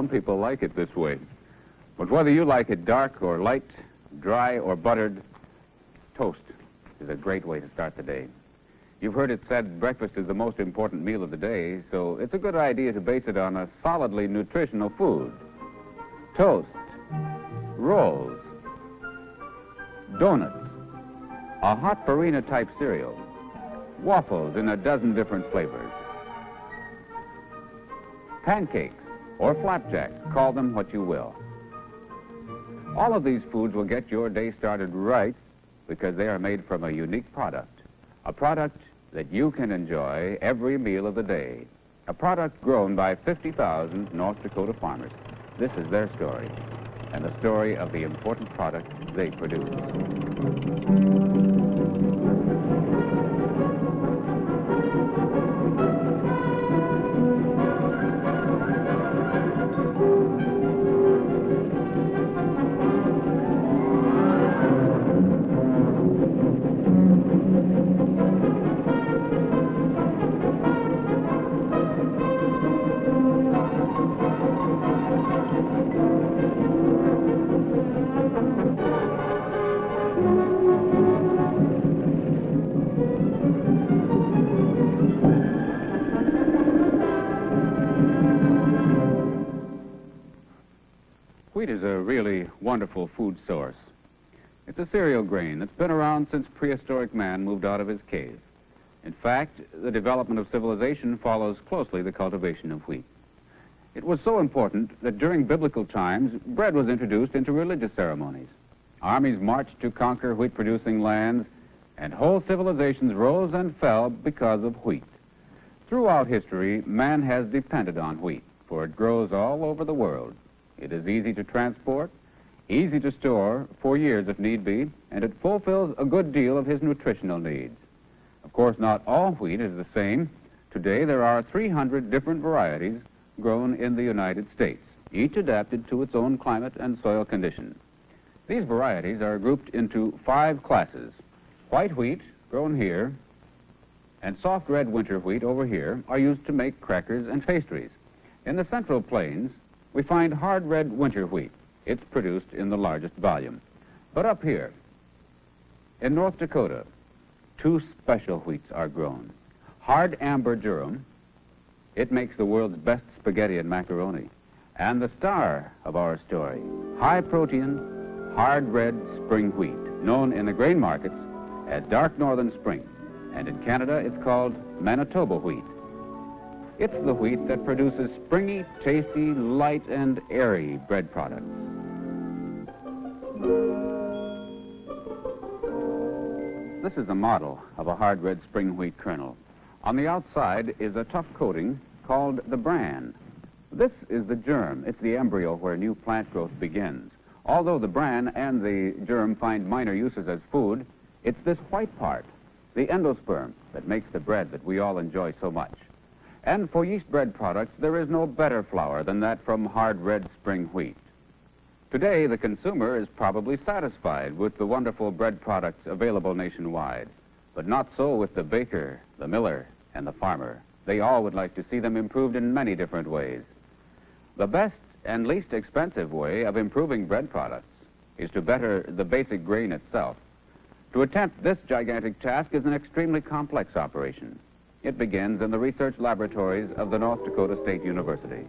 some people like it this way. But whether you like it dark or light, dry or buttered, toast is a great way to start the day. You've heard it said breakfast is the most important meal of the day, so it's a good idea to base it on a solidly nutritional food. Toast, rolls, donuts, a hot farina-type cereal, waffles in a dozen different flavors, pancakes or flapjacks, call them what you will. All of these foods will get your day started right because they are made from a unique product, a product that you can enjoy every meal of the day, a product grown by 50,000 North Dakota farmers. This is their story, and the story of the important product they produce. Wheat is a really wonderful food source. It's a cereal grain that's been around since prehistoric man moved out of his cave. In fact, the development of civilization follows closely the cultivation of wheat. It was so important that during biblical times, bread was introduced into religious ceremonies. Armies marched to conquer wheat-producing lands, and whole civilizations rose and fell because of wheat. Throughout history, man has depended on wheat, for it grows all over the world. It is easy to transport, easy to store for years if need be, and it fulfills a good deal of his nutritional needs. Of course, not all wheat is the same. Today, there are 300 different varieties grown in the United States, each adapted to its own climate and soil conditions. These varieties are grouped into 5 classes. White wheat, grown here, and soft red winter wheat over here are used to make crackers and pastries. In the Central Plains, we find hard red winter wheat. It's produced in the largest volume. But up here, in North Dakota, 2 special wheats are grown. Hard amber durum, it makes the world's best spaghetti and macaroni. And the star of our story, high protein, hard red spring wheat, known in the grain markets as dark northern spring. And in Canada, it's called Manitoba wheat. It's the wheat that produces springy, tasty, light, and airy bread products. This is a model of a hard red spring wheat kernel. On the outside is a tough coating called the bran. This is the germ. It's the embryo where new plant growth begins. Although the bran and the germ find minor uses as food, it's this white part, the endosperm, that makes the bread that we all enjoy so much. And for yeast bread products, there is no better flour than that from hard red spring wheat. Today, the consumer is probably satisfied with the wonderful bread products available nationwide, but not so with the baker, the miller, and the farmer. They all would like to see them improved in many different ways. The best and least expensive way of improving bread products is to better the basic grain itself. To attempt this gigantic task is an extremely complex operation. It begins in the research laboratories of the North Dakota State University.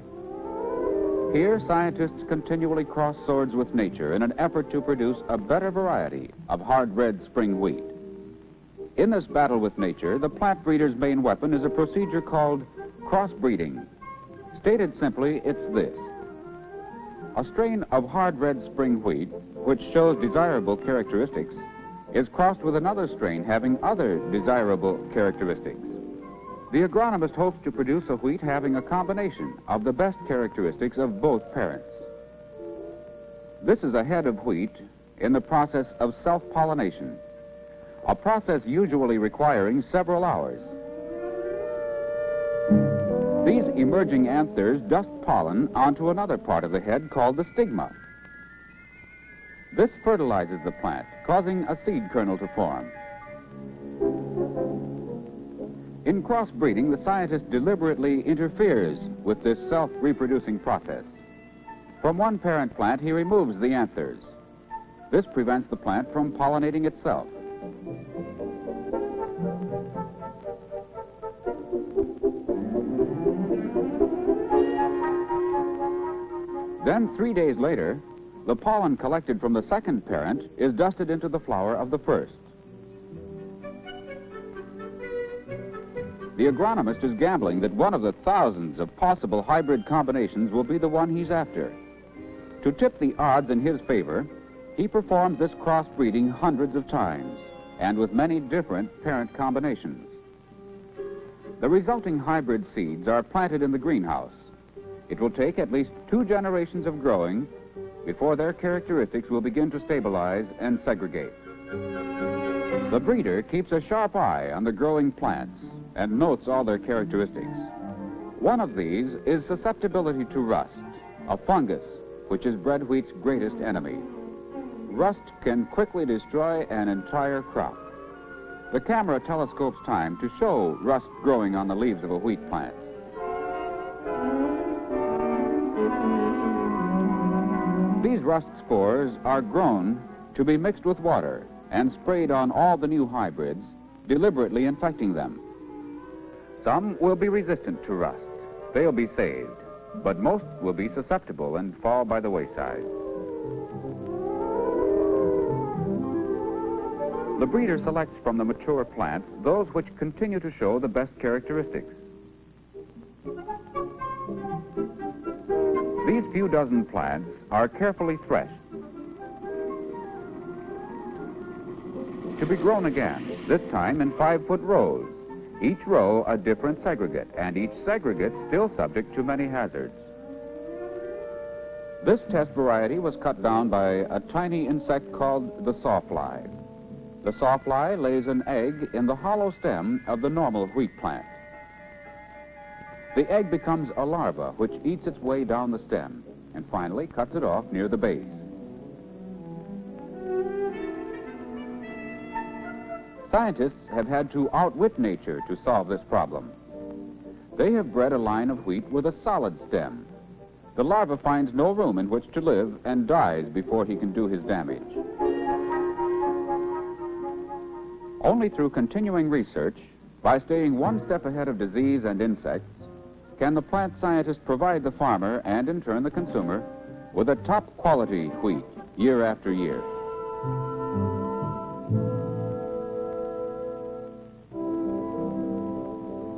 Here, scientists continually cross swords with nature in an effort to produce a better variety of hard red spring wheat. In this battle with nature, the plant breeder's main weapon is a procedure called crossbreeding. Stated simply, it's this. A strain of hard red spring wheat, which shows desirable characteristics, is crossed with another strain having other desirable characteristics. The agronomist hopes to produce a wheat having a combination of the best characteristics of both parents. This is a head of wheat in the process of self-pollination, a process usually requiring several hours. These emerging anthers dust pollen onto another part of the head called the stigma. This fertilizes the plant, causing a seed kernel to form. In crossbreeding, the scientist deliberately interferes with this self-reproducing process. From one parent plant, he removes the anthers. This prevents the plant from pollinating itself. Then, 3 days later, the pollen collected from the second parent is dusted into the flower of the first. The agronomist is gambling that one of the thousands of possible hybrid combinations will be the one he's after. To tip the odds in his favor, he performs this crossbreeding hundreds of times, and with many different parent combinations. The resulting hybrid seeds are planted in the greenhouse. It will take at least 2 generations of growing before their characteristics will begin to stabilize and segregate. The breeder keeps a sharp eye on the growing plants and notes all their characteristics. One of these is susceptibility to rust, a fungus which is bread wheat's greatest enemy. Rust can quickly destroy an entire crop. The camera telescopes time to show rust growing on the leaves of a wheat plant. These rust spores are grown to be mixed with water and sprayed on all the new hybrids, deliberately infecting them. Some will be resistant to rust. They'll be saved, but most will be susceptible and fall by the wayside. The breeder selects from the mature plants those which continue to show the best characteristics. These few dozen plants are carefully threshed to be grown again, this time in 5-foot rows, each row a different segregate, and each segregate still subject to many hazards. This test variety was cut down by a tiny insect called the sawfly. The sawfly lays an egg in the hollow stem of the normal wheat plant. The egg becomes a larva which eats its way down the stem and finally cuts it off near the base. Scientists have had to outwit nature to solve this problem. They have bred a line of wheat with a solid stem. The larva finds no room in which to live and dies before he can do his damage. Only through continuing research, by staying one step ahead of disease and insects, can the plant scientist provide the farmer and, in turn, the consumer with a top-quality wheat year after year.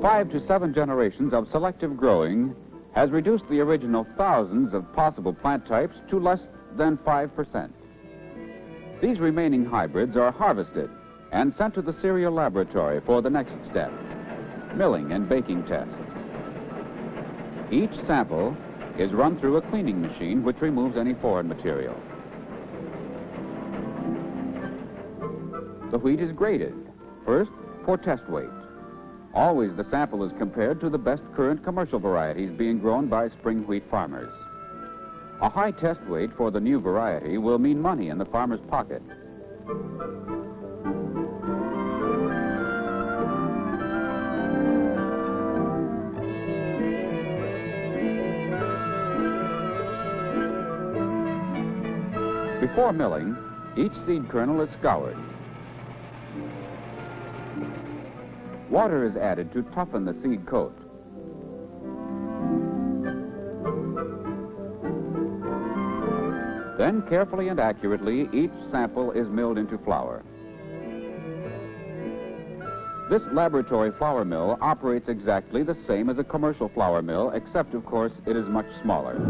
Five to 7 generations of selective growing has reduced the original thousands of possible plant types to less than 5%. These remaining hybrids are harvested and sent to the cereal laboratory for the next step, milling and baking tests. Each sample is run through a cleaning machine which removes any foreign material. The wheat is graded, first for test weight. Always the sample is compared to the best current commercial varieties being grown by spring wheat farmers. A high test weight for the new variety will mean money in the farmer's pocket. Before milling, each seed kernel is scoured. Water is added to toughen the seed coat. Then, carefully and accurately, each sample is milled into flour. This laboratory flour mill operates exactly the same as a commercial flour mill, except, of course, it is much smaller.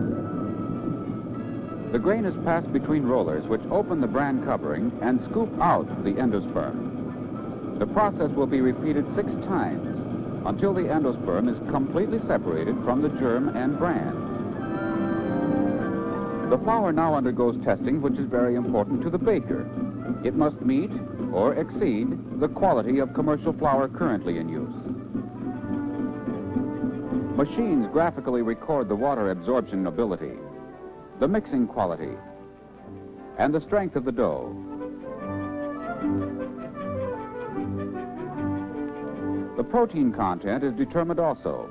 The grain is passed between rollers which open the bran covering and scoop out the endosperm. The process will be repeated 6 times until the endosperm is completely separated from the germ and bran. The flour now undergoes testing, which is very important to the baker. It must meet or exceed the quality of commercial flour currently in use. Machines graphically record the water absorption ability, the mixing quality, and the strength of the dough. The protein content is determined also.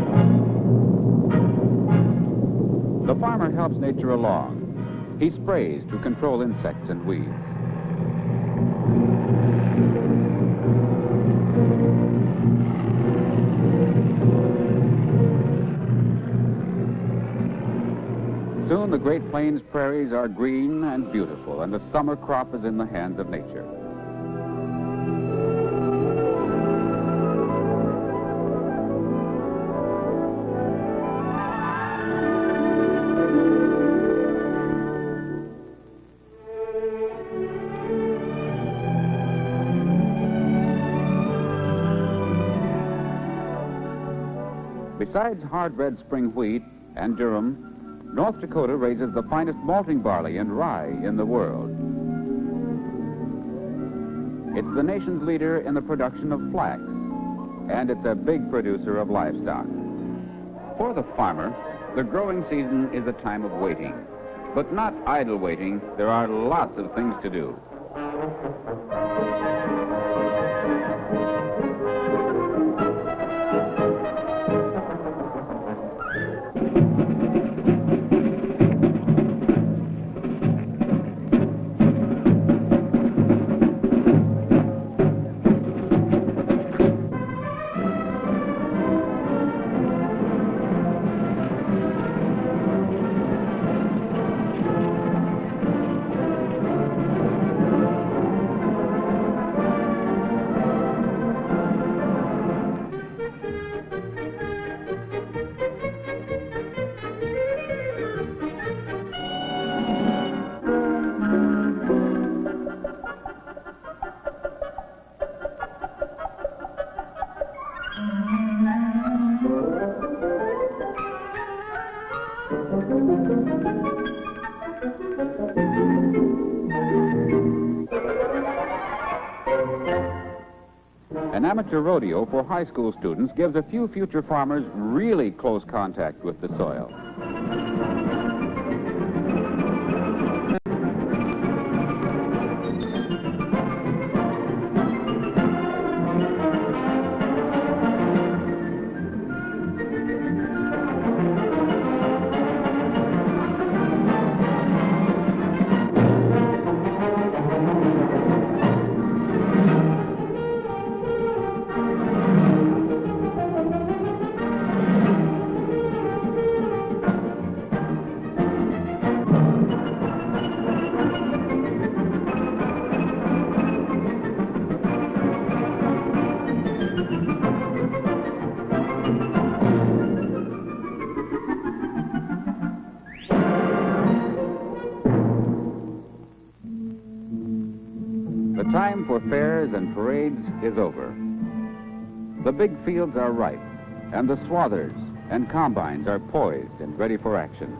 Dakota. helps nature along. He sprays to control insects and weeds. Soon the Great Plains prairies are green and beautiful, and the summer crop is in the hands of nature. Besides hard red spring wheat and durum, North Dakota raises the finest malting barley and rye in the world. It's the nation's leader in the production of flax, and it's a big producer of livestock. For the farmer, the growing season is a time of waiting, but not idle waiting. There are lots of things to do. An amateur rodeo for high school students gives a few future farmers really close contact with the soil. The time for fairs and parades is over. The big fields are ripe, and the swathers and combines are poised and ready for action.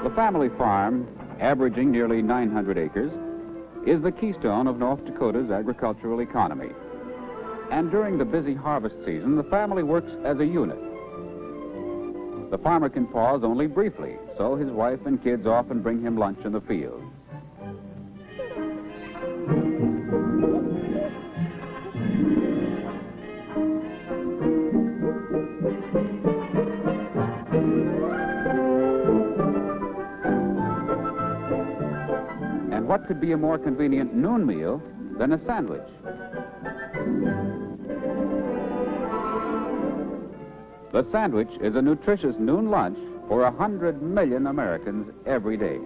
The family farm, averaging nearly 900 acres, is the keystone of North Dakota's agricultural economy. And during the busy harvest season, the family works as a unit. The farmer can pause only briefly, so his wife and kids often bring him lunch in the field. what could be a more convenient noon meal than a sandwich? The sandwich is a nutritious noon lunch for 100 million Americans every day.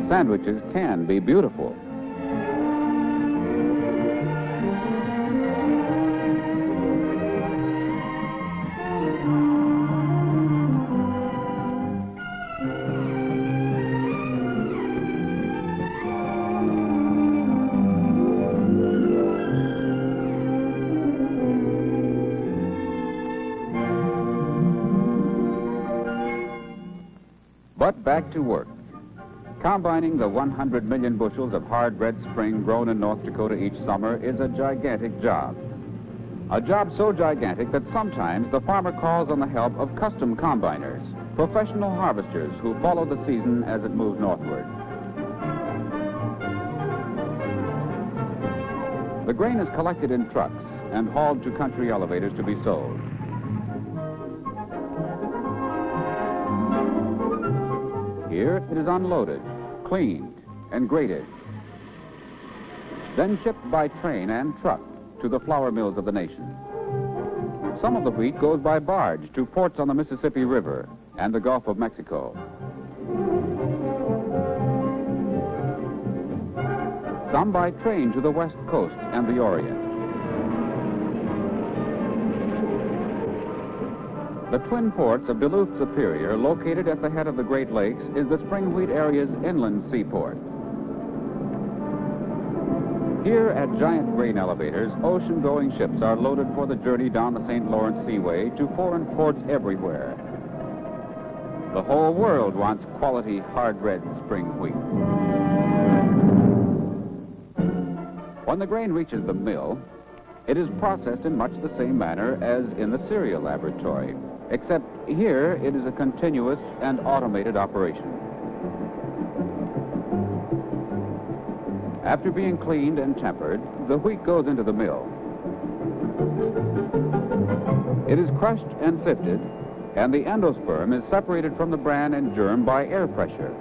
Sandwiches can be beautiful. But back to work. Combining the 100 million bushels of hard red spring grown in North Dakota each summer is a gigantic job. A job so gigantic that sometimes the farmer calls on the help of custom combiners, professional harvesters who follow the season as it moves northward. The grain is collected in trucks and hauled to country elevators to be sold. Here it is unloaded, cleaned, and graded, then shipped by train and truck to the flour mills of the nation. Some of the wheat goes by barge to ports on the Mississippi River and the Gulf of Mexico. Some by train to the West Coast and the Orient. The twin ports of Duluth Superior, located at the head of the Great Lakes, is the spring wheat area's inland seaport. Here at giant grain elevators, ocean-going ships are loaded for the journey down the St. Lawrence Seaway to foreign ports everywhere. The whole world wants quality hard red spring wheat. When the grain reaches the mill, it is processed in much the same manner as in the cereal laboratory, except here it is a continuous and automated operation. After being cleaned and tempered, the wheat goes into the mill. It is crushed and sifted, and the endosperm is separated from the bran and germ by air pressure.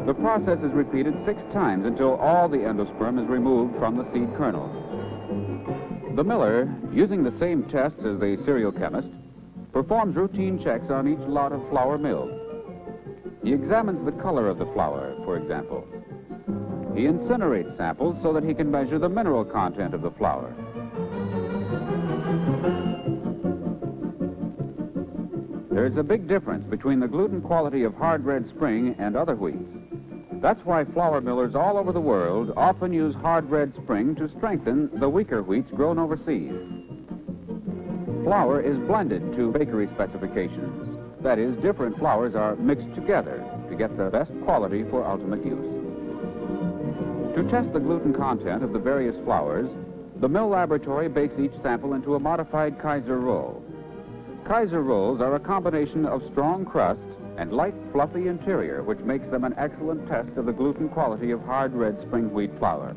The process is repeated 6 times until all the endosperm is removed from the seed kernel. The miller, using the same tests as the cereal chemist, performs routine checks on each lot of flour milled. He examines the color of the flour, for example. He incinerates samples so that he can measure the mineral content of the flour. There is a big difference between the gluten quality of hard red spring and other wheats. That's why flour millers all over the world often use hard red spring to strengthen the weaker wheats grown overseas. Flour is blended to bakery specifications. That is, different flours are mixed together to get the best quality for ultimate use. To test the gluten content of the various flours, the mill laboratory bakes each sample into a modified Kaiser roll. Kaiser rolls are a combination of strong crust and light, fluffy interior, which makes them an excellent test of the gluten quality of hard red spring wheat flour.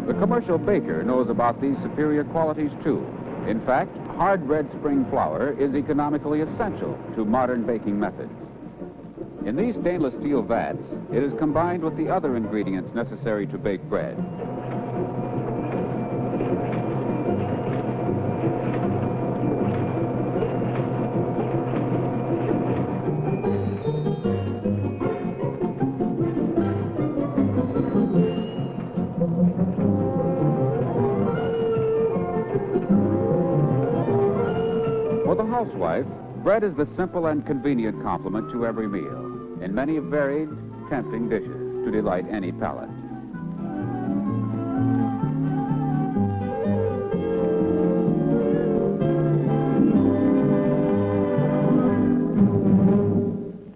The commercial baker knows about these superior qualities, too. In fact, hard red spring flour is economically essential to modern baking methods. In these stainless steel vats, it is combined with the other ingredients necessary to bake bread. housewife, bread is the simple and convenient complement to every meal in many varied, tempting dishes to delight any palate.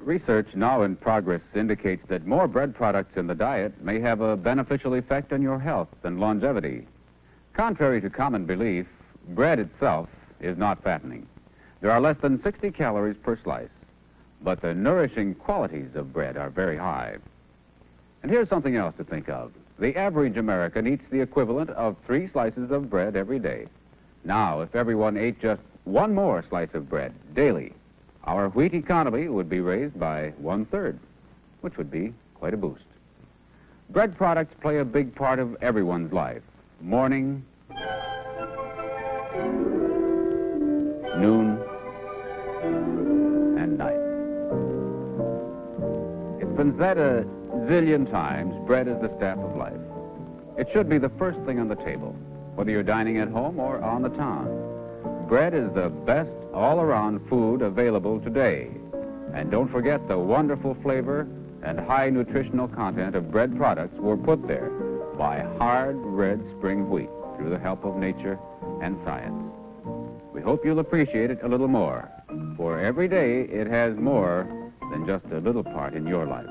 Research now in progress indicates that more bread products in the diet may have a beneficial effect on your health and longevity. Contrary to common belief, bread itself is not fattening. There are less than 60 calories per slice, but the nourishing qualities of bread are very high. And here's something else to think of. The average American eats the equivalent of 3 slices of bread every day. Now, if everyone ate just one more slice of bread daily, our wheat economy would be raised by 1/3, which would be quite a boost. Bread products play a big part of everyone's life. Morning, noon, and night. It's been said a zillion times, bread is the staff of life. It should be the first thing on the table, whether you're dining at home or on the town. Bread is the best all-around food available today. And don't forget the wonderful flavor and high nutritional content of bread products were put there by hard red spring wheat through the help of nature and science. We hope you'll appreciate it a little more, for every day it has more than just a little part in your life.